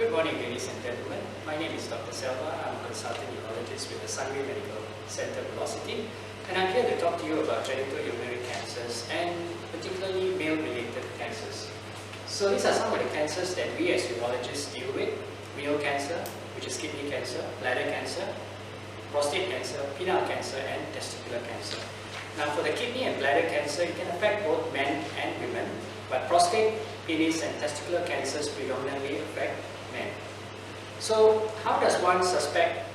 Good morning, ladies and gentlemen. My name is Dr. Selva. I'm a consultant urologist with the Sunway Medical Center Velocity, and I'm here to talk to you about genital urinary cancers and particularly male-related cancers. So these are some of the cancers that we as urologists deal with: renal cancer, which is kidney cancer, bladder cancer, prostate cancer, penile cancer, and testicular cancer. Now, for the kidney and bladder cancer, it can affect both men and women, but prostate, penis, and testicular cancers predominantly affect men. So, how does one suspect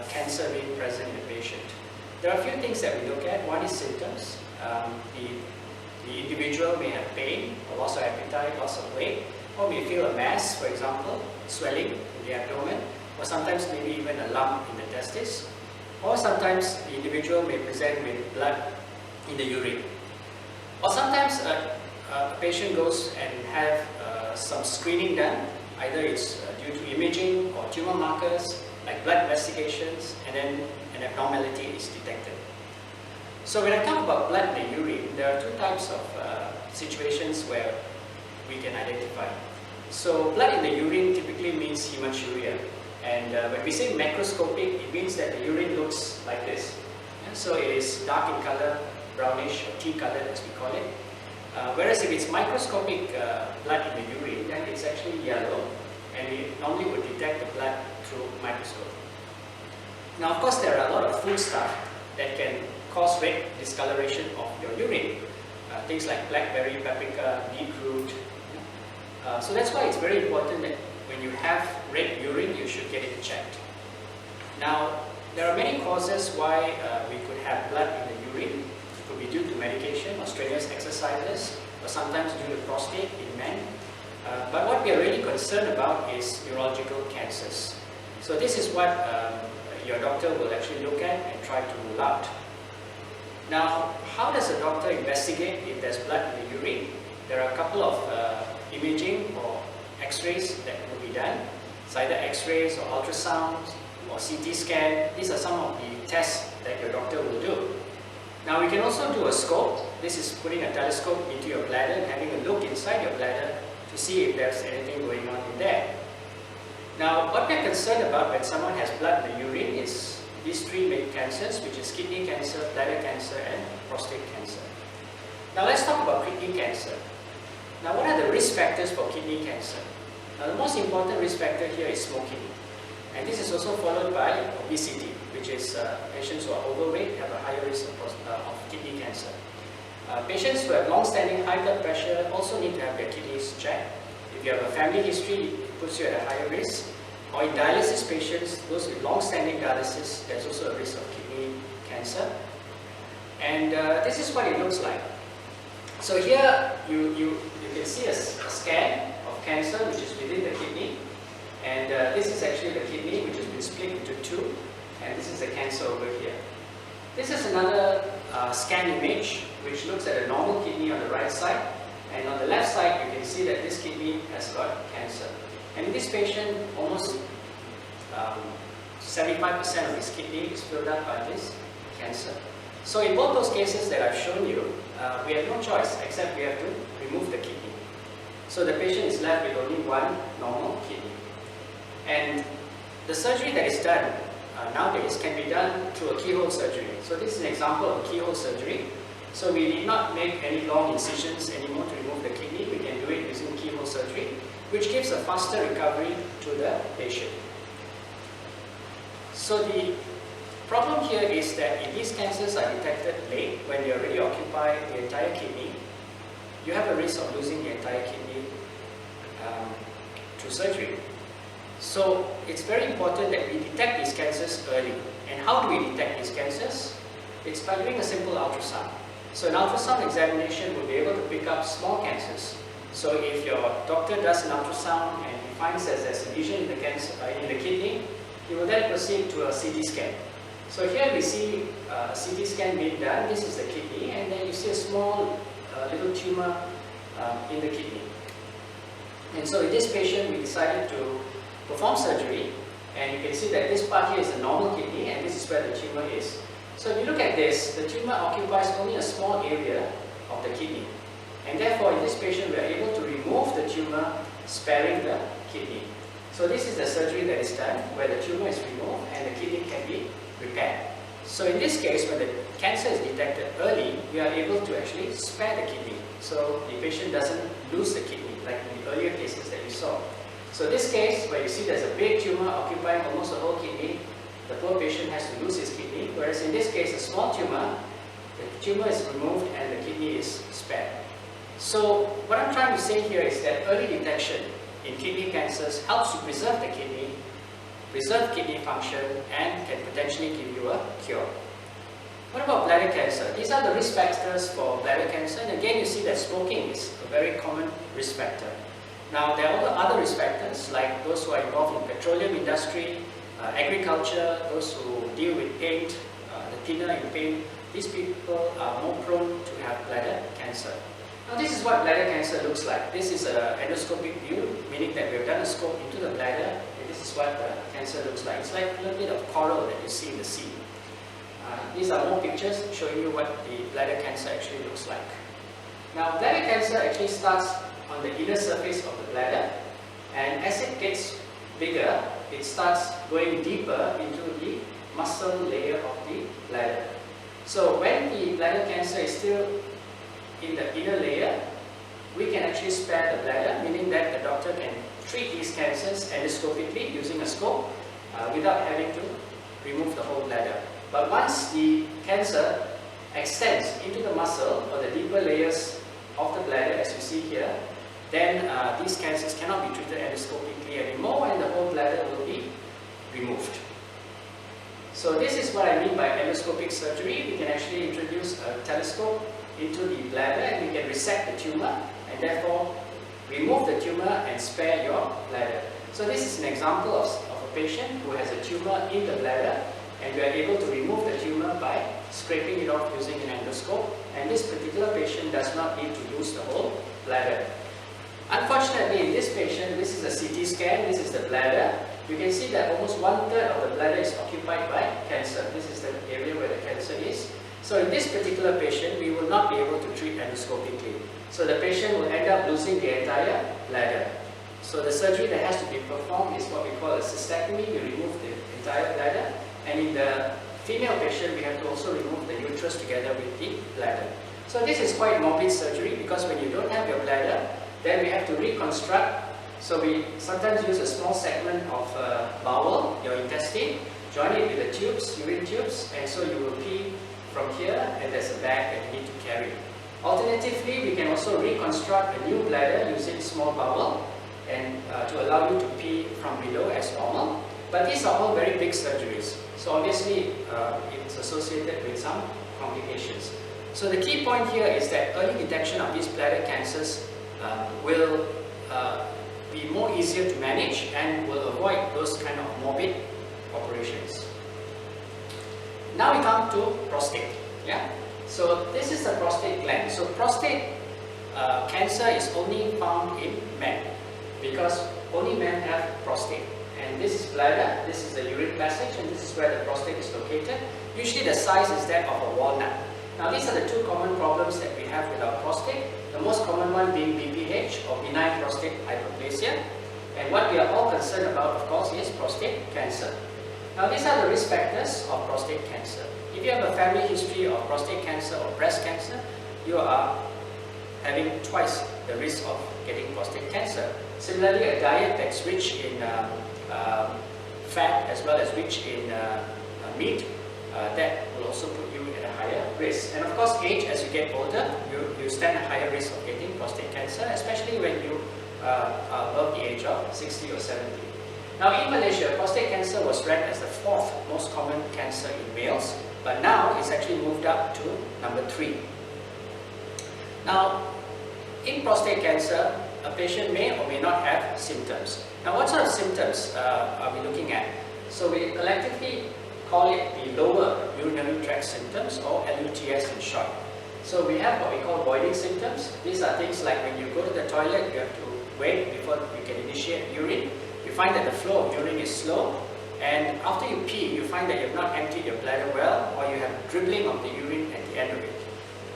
cancer being present in a patient? There are a few things that we look at. One is symptoms. The individual may have pain, or loss of appetite, loss of weight, or may feel a mass, for example, swelling in the abdomen, or sometimes maybe even a lump in the testis, or sometimes the individual may present with blood in the urine. Or sometimes a patient goes and have some screening done. Either it's due to imaging or tumor markers like blood investigations, and then an abnormality is detected. So when I talk about blood in the urine, there are two types of situations where we can identify. So blood in the urine typically means hematuria, and when we say macroscopic, it means that the urine looks like this. And so it is dark in color, brownish or tea colored as we call it. Whereas if it's microscopic blood in the urine, then it's actually yellow, and we normally would detect the blood through microscope. Now, of course, there are a lot of food stuff that can cause red discoloration of your urine. Things like blackberry, paprika, beetroot. So that's why it's very important that when you have red urine, you should get it checked. Now, there are many causes why we could have blood in the urine. It could be due to medication or strenuous exercises, or sometimes due to prostate in men. But what we are really concerned about is urological cancers. So this is what your doctor will actually look at and try to rule out. Now, how does a doctor investigate if there's blood in the urine? There are a couple of imaging or x-rays that will be done. It's either x-rays or ultrasounds or CT scan. These are some of the tests that your doctor will do. Now, we can also do a scope. This is putting a telescope into your bladder and having a look inside your bladder to see if there's anything going on in there. Now, what we're concerned about when someone has blood in the urine is these three main cancers, which is kidney cancer, bladder cancer, and prostate cancer. Now, let's talk about kidney cancer. Now, what are the risk factors for kidney cancer? Now, the most important risk factor here is smoking. And this is also followed by obesity, which is patients who are overweight have a higher risk of kidney cancer. Patients who have long-standing high blood pressure also need to have their kidneys checked. If you have a family history, it puts you at a higher risk. Or in dialysis patients, those with long-standing dialysis, there's also a risk of kidney cancer. And this is what it looks like. So here you can see a scan of cancer which is within the kidney. And this is actually the kidney which has been split into two. And this is the cancer over here. This is another scan image which looks at a normal kidney on the right side. And on the left side, you can see that this kidney has got cancer. And in this patient, almost 75% of his kidney is filled up by this cancer. So in both those cases that I've shown you, we have no choice except we have to remove the kidney. So the patient is left with only one normal kidney. And the surgery that is done nowadays can be done through a keyhole surgery. So this is an example of keyhole surgery. So we need not make any long incisions anymore to remove the kidney. We can do it using keyhole surgery, which gives a faster recovery to the patient. So the problem here is that if these cancers are detected late, when they already occupy the entire kidney, you have a risk of losing the entire kidney through surgery. So it's very important that we detect these cancers early. And how do we detect these cancers? It's by doing a simple ultrasound. So an ultrasound examination will be able to pick up small cancers. So if your doctor does an ultrasound and he finds that there's a lesion in the kidney, he will then proceed to a CT scan. So here we see a CT scan being done. This is the kidney, and then you see a small little tumor in the kidney. And so in this patient, we decided to perform surgery, and you can see that this part here is the normal kidney, and this is where the tumor is. So if you look at this, the tumor occupies only a small area of the kidney. And therefore, in this patient, we are able to remove the tumor, sparing the kidney. So this is the surgery that is done where the tumor is removed and the kidney can be repaired. So in this case, when the cancer is detected early, we are able to actually spare the kidney. So the patient doesn't lose the kidney like in the earlier cases that you saw. So this case, where you see there's a big tumor occupying almost the whole kidney, the poor patient has to lose his kidney. Whereas in this case, a small tumor, the tumor is removed and the kidney is spared. So what I'm trying to say here is that early detection in kidney cancers helps to preserve the kidney, preserve kidney function, and can potentially give you a cure. What about bladder cancer? These are the risk factors for bladder cancer, and again you see that smoking is a very common risk factor. Now there are other risk factors like those who are involved in petroleum industry, agriculture, those who deal with paint, the thinner in paint. These people are more prone to have bladder cancer. Now this is what bladder cancer looks like. This is an endoscopic view, meaning that we have done a scope into the bladder, and this is what the cancer looks like. It's like a little bit of coral that you see in the sea. These are more pictures showing you what the bladder cancer actually looks like. Now bladder cancer actually starts on the inner surface of the bladder, and as it gets bigger, it starts going deeper into the muscle layer of the bladder. So when the bladder cancer is still in the inner layer, we can actually spare the bladder, meaning that the doctor can treat these cancers endoscopically using a scope without having to remove the whole bladder. But once the cancer extends into the muscle or the deeper layers of the bladder, as you see here, then these cancers cannot be treated endoscopically anymore and the whole bladder will be removed. So this is what I mean by endoscopic surgery. We can actually introduce a telescope into the bladder and we can resect the tumor and therefore remove the tumor and spare your bladder. So this is an example of a patient who has a tumor in the bladder, and we are able to remove the tumor by scraping it off using an endoscope, and this particular patient does not need to lose the whole bladder. Unfortunately, in this patient, this is a CT scan, this is the bladder. You can see that almost 1/3 of the bladder is occupied by cancer. This is the area where the cancer is. So in this particular patient, we will not be able to treat endoscopically. So the patient will end up losing the entire bladder. So the surgery that has to be performed is what we call a cystectomy. We remove the entire bladder. And in the female patient, we have to also remove the uterus together with the bladder. So this is quite morbid surgery because when you don't have your bladder, then we have to reconstruct. So we sometimes use a small segment of bowel, your intestine, join it with the tubes, urine tubes, and so you will pee from here, and there's a bag that you need to carry. Alternatively, we can also reconstruct a new bladder using small bowel and to allow you to pee from below as normal. But these are all very big surgeries. So obviously, it's associated with some complications. So the key point here is that early detection of these bladder cancers will be more easier to manage and will avoid those kind of morbid operations. Now we come to prostate. Yeah. So this is the prostate gland. So prostate cancer is only found in men because only men have prostate. And this is bladder, this is the urine passage, and this is where the prostate is located. Usually the size is that of a walnut. Now these are the two common problems that we have with our prostate. The most common one being BPH or benign prostate hyperplasia. And what we are all concerned about, of course, is prostate cancer. Now these are the risk factors of prostate cancer. If you have a family history of prostate cancer or breast cancer, you are having twice the risk of getting prostate cancer. Similarly, a diet that's rich in fat as well as rich in meat, that will also put you at a higher risk. And of course, age, as you get older, you stand a higher risk of getting prostate cancer, especially when you are above the age of 60 or 70. Now in Malaysia, prostate cancer was ranked as the 4th most common cancer in males, but now it's actually moved up to number 3. Now, in prostate cancer, a patient may or may not have symptoms. Now, what sort of symptoms are we looking at? So we collectively call it the lower urinary tract symptoms, or LUTS in short. So we have what we call voiding symptoms. These are things like when you go to the toilet, you have to wait before you can initiate urine. You find that the flow of urine is slow, and after you pee, you find that you have not emptied your bladder well, or you have dribbling of the urine at the end of it.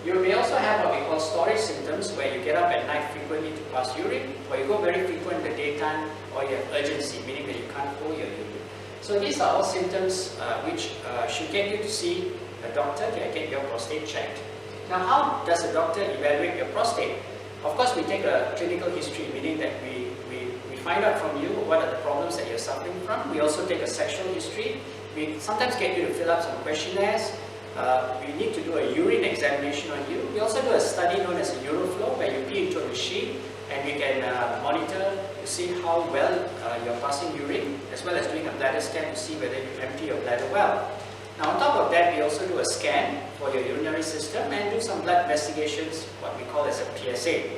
You may also have what we call storage symptoms, where you get up at night frequently to pass urine, or you go very frequent in the daytime or you have urgency, meaning that you can't hold your urine. So these are all symptoms which should get you to see a doctor to get your prostate checked. Now, how does a doctor evaluate your prostate? Of course, we take a clinical history, meaning that we find out from you what are the problems that you're suffering from. We also take a sexual history. We sometimes get you to fill up some questionnaires. We need to do a urine examination on you. We also do a study known as a uroflow, where you pee into a machine and we can monitor to see how well you're passing urine, as well as doing a bladder scan to see whether you empty your bladder well. Now, on top of that, we also do a scan for your urinary system and do some blood investigations, what we call as a PSA.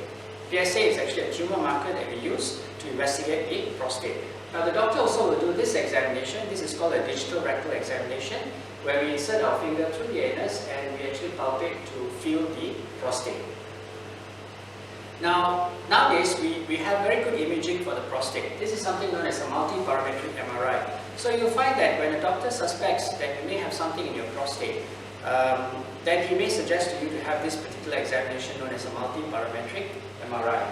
PSA is actually a tumor marker that we use to investigate the prostate. Now, the doctor also will do this examination. This is called a digital rectal examination, where we insert our finger through the anus and we actually palpate to feel the prostate. Now, nowadays, we have very good imaging for the prostate. This is something known as a multi-parametric MRI. So you'll find that when a doctor suspects that you may have something in your prostate, then he may suggest to you to have this particular examination known as a multi-parametric MRI.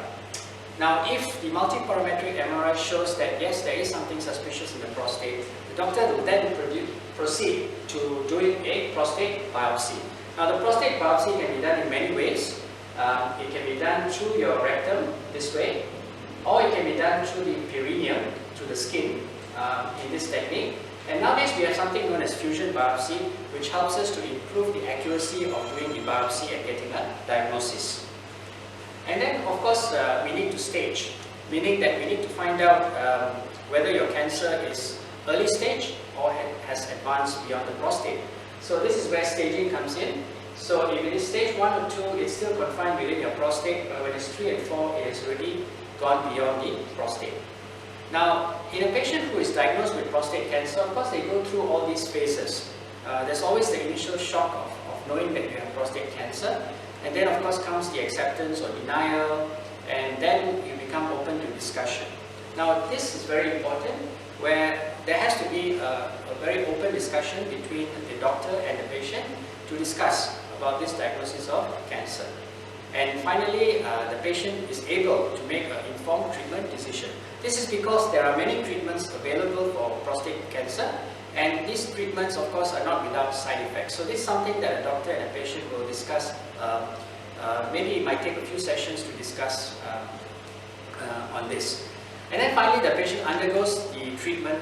Now, if the multi-parametric MRI shows that yes, there is something suspicious in the prostate, the doctor will then proceed to doing a prostate biopsy. Now, the prostate biopsy can be done in many ways. It can be done through your rectum, this way, or it can be done through the perineum, through the skin, in this technique. And nowadays we have something known as fusion biopsy, which helps us to improve the accuracy of doing the biopsy and getting a diagnosis. And then, of course, we need to stage, meaning that we need to find out whether your cancer is early stage or has advanced beyond the prostate. So this is where staging comes in. So if it is stage 1 or 2, it's still confined within your prostate, but when it's 3 and 4, it has already gone beyond the prostate. Now, in a patient who is diagnosed with prostate cancer, of course they go through all these phases. There's always the initial shock of knowing that you have prostate cancer, and then of course comes the acceptance or denial, and then you become open to discussion. Now, this is very important, where there has to be a very open discussion between the doctor and the patient to discuss about this diagnosis of cancer. And finally, the patient is able to make an informed treatment decision. This is because there are many treatments available for prostate cancer, and these treatments, of course, are not without side effects. So this is something that a doctor and a patient will discuss. Maybe it might take a few sessions to discuss on this. And then finally, the patient undergoes the treatment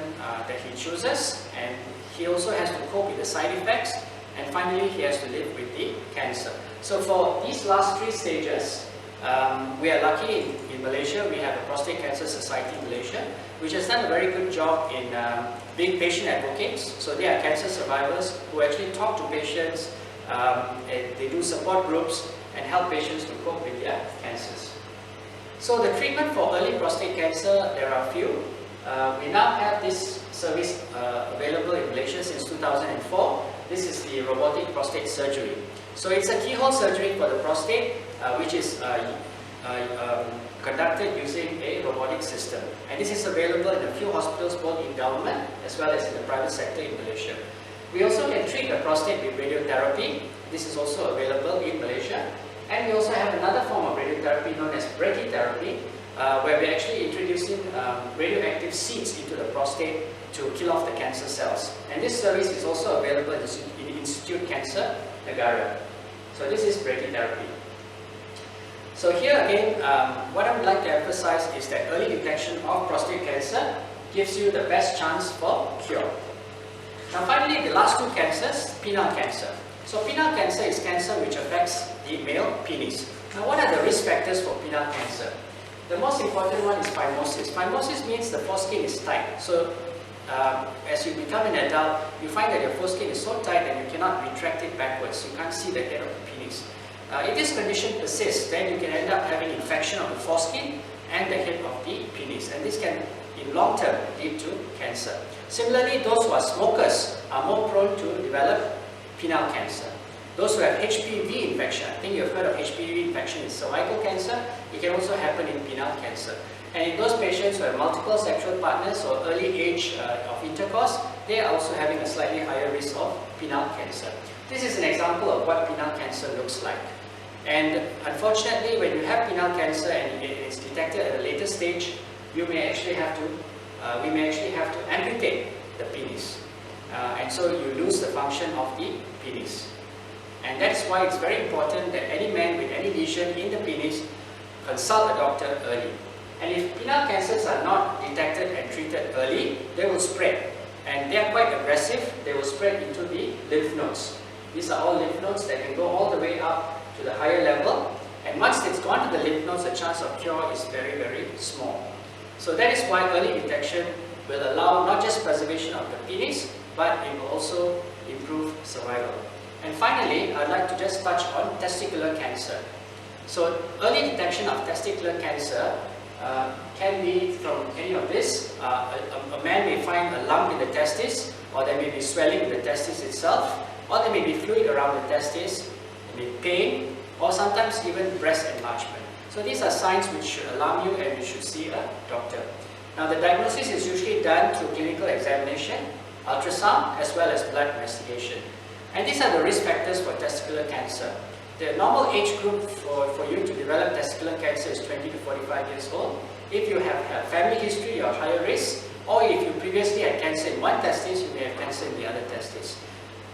that he chooses, and he also has to cope with the side effects, and finally, he has to live with the cancer. So for these last 3 stages, we are lucky in Malaysia. We have a Prostate Cancer Society in Malaysia, which has done a very good job in being patient advocates. So they are cancer survivors who actually talk to patients, and they do support groups and help patients to cope with their cancers. So the treatment for early prostate cancer, there are a few. We now have this service available in Malaysia since 2004. This is the robotic prostate surgery. So it's a keyhole surgery for the prostate, which is conducted using a robotic system. And this is available in a few hospitals, both in government as well as in the private sector in Malaysia. We also can treat the prostate with radiotherapy. This is also available in Malaysia. And we also have another form of radiotherapy known as brachytherapy, where we're actually introducing radioactive seeds into the prostate to kill off the cancer cells. And this service is also available in Institute Cancer, Negara. So this is brachytherapy. So here again, what I would like to emphasize is that early detection of prostate cancer gives you the best chance for cure. Now finally, the last 2 cancers, penile cancer. So penile cancer is cancer which affects the male penis. Now what are the risk factors for penile cancer? The most important one is phimosis. Phimosis means the foreskin is tight. So as you become an adult, you find that your foreskin is so tight that you cannot retract it backwards. You can't see the head of the penis. If this condition persists, then you can end up having infection of the foreskin and the head of the penis. And this can, in long term, lead to cancer. Similarly, those who are smokers are more prone to develop penile cancer. Those who have HPV infection, I think you've heard of HPV infection in cervical cancer, it can also happen in penile cancer. And in those patients who have multiple sexual partners or early age of intercourse, they are also having a slightly higher risk of penile cancer. This is an example of what penile cancer looks like. And unfortunately, when you have penile cancer and it is detected at a later stage, we may actually have to amputate the penis. And so you lose the function of the penis. And that's why it's very important that any man with any lesion in the penis consult a doctor early. And if penile cancers are not detected and treated early, they will spread. And they are quite aggressive. They will spread into the lymph nodes. These are all lymph nodes that can go all the way up to the higher level. And once it's gone to the lymph nodes, the chance of cure is very, very small. So that is why early detection will allow not just preservation of the penis, but it will also improve survival. And finally, I'd like to just touch on testicular cancer. So early detection of testicular cancer can be from any of this. A man may find a lump in the testis, or there may be swelling in the testis itself, or there may be fluid around the testis, there may be pain, or sometimes even breast enlargement. So these are signs which should alarm you and you should see a doctor. Now the diagnosis is usually done through clinical examination, ultrasound, as well as blood investigation. And these are the risk factors for testicular cancer. The normal age group for you to develop testicular cancer is 20 to 45 years old. If you have family history, you're higher risk. Or if you previously had cancer in one testis, you may have cancer in the other testis.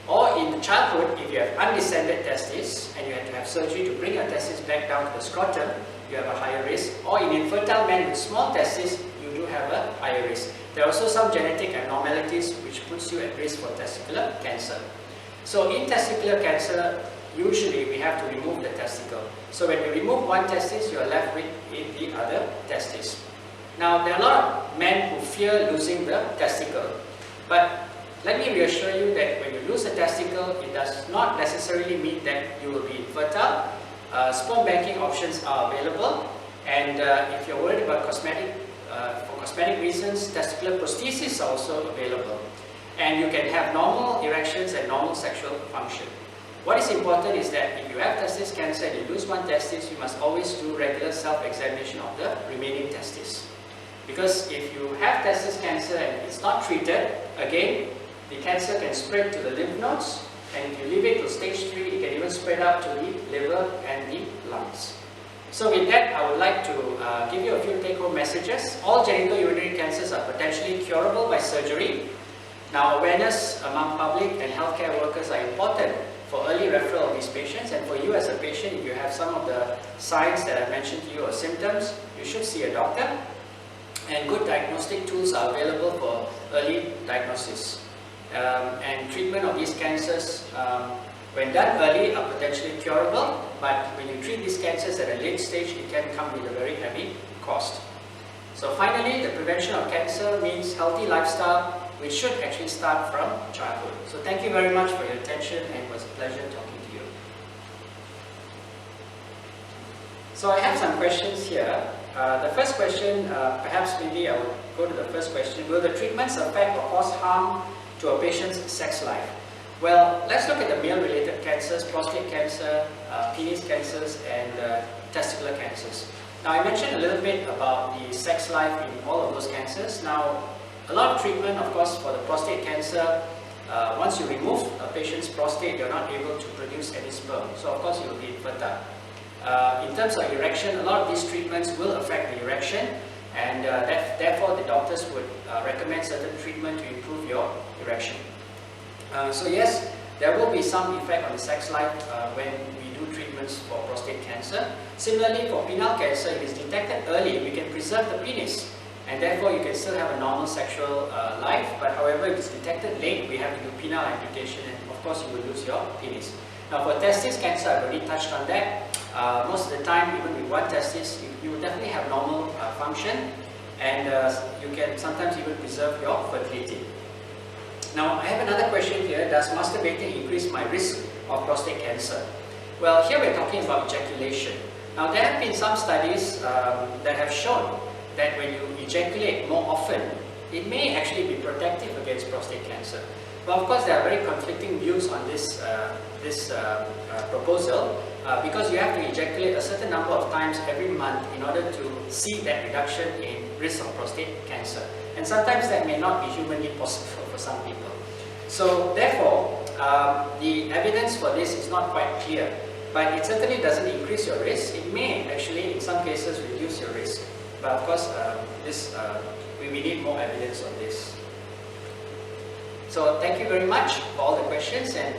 Or in childhood, if you have undescended testis and you have to have surgery to bring your testis back down to the scrotum, you have a higher risk. Or in infertile men with small testis, you do have a higher risk. There are also some genetic abnormalities which puts you at risk for testicular cancer. So in testicular cancer, usually we have to remove the testicle. So when you remove one testis, you are left with the other testis. Now there are a lot of men who fear losing the testicle. But let me reassure you that when you lose a testicle, it does not necessarily mean that you will be infertile. Sperm banking options are available, and if you're worried about for cosmetic reasons, testicular prosthesis are also available. And you can have normal erections and normal sexual function. What is important is that if you have testis cancer and you lose one testis, you must always do regular self-examination of the remaining testis. Because if you have testis cancer and it's not treated, again, the cancer can spread to the lymph nodes, and if you leave it to stage 3, it can even spread up to the liver and the lungs. So with that, I would like to give you a few take-home messages. All genital urinary cancers are potentially curable by surgery. Now, awareness among public and healthcare workers are important for early referral of these patients, and for you as a patient, if you have some of the signs that I mentioned to you or symptoms, you should see a doctor. And good diagnostic tools are available for early diagnosis. And treatment of these cancers, when done early, are potentially curable, but when you treat these cancers at a late stage, it can come with a very heavy cost. So finally, the prevention of cancer means healthy lifestyle, which should actually start from childhood. So thank you very much for your attention, and it was a pleasure talking to you. So I have some questions here. The first question, perhaps maybe I will go to the first question. Will the treatments affect or cause harm to a patient's sex life? Well, let's look at the male-related cancers, prostate cancer, penis cancers, and testicular cancers. Now, I mentioned a little bit about the sex life in all of those cancers. Now, a lot of treatment, of course, for the prostate cancer, once you remove a patient's prostate, you're not able to produce any sperm. So, of course, you will be infertile. In terms of erection, a lot of these treatments will affect the erection, and therefore the doctors would recommend certain treatment to improve your erection. So yes, there will be some effect on the sex life when we do treatments for prostate cancer. Similarly, for penile cancer, if it's detected early, we can preserve the penis, and therefore you can still have a normal sexual life. But however, if it's detected late, we have to do penile amputation, and of course you will lose your penis. Now for testis cancer, I've already touched on that. Most of the time, even with one testis, you will definitely have normal function, and you can sometimes even preserve your fertility. Now, I have another question here. Does masturbating increase my risk of prostate cancer? Well, here we're talking about ejaculation. Now, there have been some studies that have shown that when you ejaculate more often, it may actually be protective against prostate cancer. But of course, there are very conflicting views on this proposal because you have to ejaculate a certain number of times every month in order to see that reduction in risk of prostate cancer. And sometimes that may not be humanly possible for some people. So therefore, the evidence for this is not quite clear, but it certainly doesn't increase your risk. It may actually, in some cases, reduce your risk. But of course, we need more evidence on this. So thank you very much for all the questions, and